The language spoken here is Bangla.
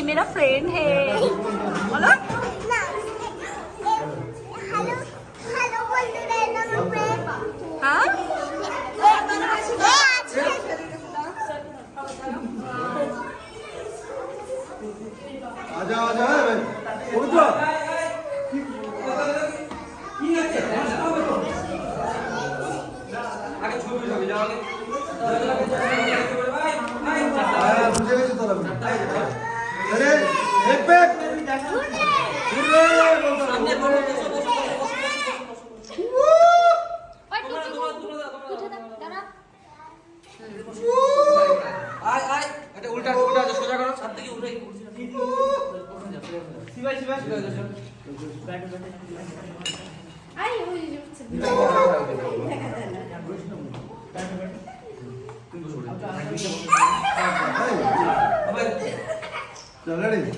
मेरा फ्रेंड है बोलो हाँ आजा आजा उठ আগে ছবি ছবি যাও আগে आया मुझे भी तो लगा अरे एक पैक সামনে বলো আয় আয় এটা উল্টা উল্টা সোজা করো সাত থেকে উঠে সিবাই সিবাই आई चल रेडी